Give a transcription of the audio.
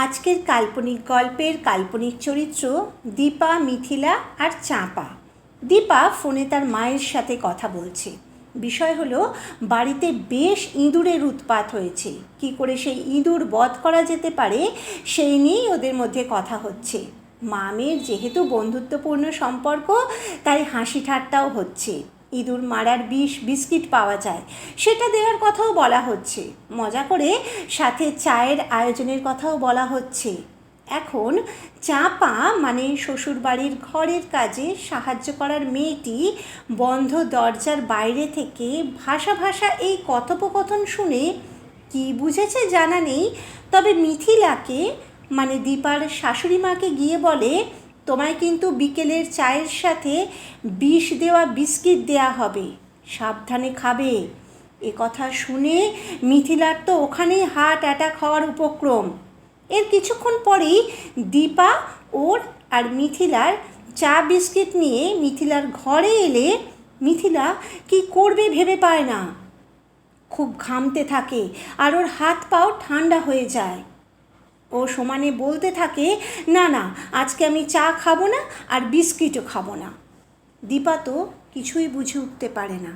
আজকের কাল্পনিক গল্পের কাল্পনিক চরিত্র দীপা, মিথিলা আর চাঁপা। দীপা ফোনে তার মায়ের সাথে কথা বলছে। বিষয় হলো, বাড়িতে বেশ ইঁদুরের উৎপাত হয়েছে। কি করে সেই ইঁদুর বধ করা যেতে পারে সেই নিয়েই ওদের মধ্যে কথা হচ্ছে। মা মেয়ের যেহেতু বন্ধুত্বপূর্ণ সম্পর্ক, তাই হাসি ঠাট্টাও হচ্ছে। ইঁদুর মারার বিস্কিট পাওয়া যায়, সেটা দেওয়ার কথাও বলা হচ্ছে। মজা করে সাথে চায়ের আয়োজনের কথাও বলা হচ্ছে। এখন চাঁপা মানে শ্বশুরবাড়ির ঘরের কাজে সাহায্য করার মেয়েটি বন্ধ দরজার বাইরে থেকে ভাষা ভাষা এই কথোপকথন শুনে কি বুঝেছে জানা নেই। তবে মিথিলাকে মানে দীপার শাশুড়ি মাকে গিয়ে বলে, তোমায় কিন্তু বিকেলের চায়ের সাথে বিষ দেওয়া বিস্কিট দেয়া হবে, সাবধানে খাবে। এ কথা শুনে মিথিলার তো ওখানেই হার্ট অ্যাটাক হওয়ার উপক্রম। এর কিছুক্ষণ পরেই দীপা ওর আর মিথিলার চা বিস্কিট নিয়ে মিথিলার ঘরে এলে মিথিলা কি করবে ভেবে পায় না। খুব ঘামতে থাকে আর ওর হাত পাও ঠান্ডা হয়ে যায়। ও সমানে বলতে থাকে, না না, আজকে আমি চা খাবো না আর বিস্কিটও খাবো না। দীপা তো কিছুই বুঝে উঠতে পারে না।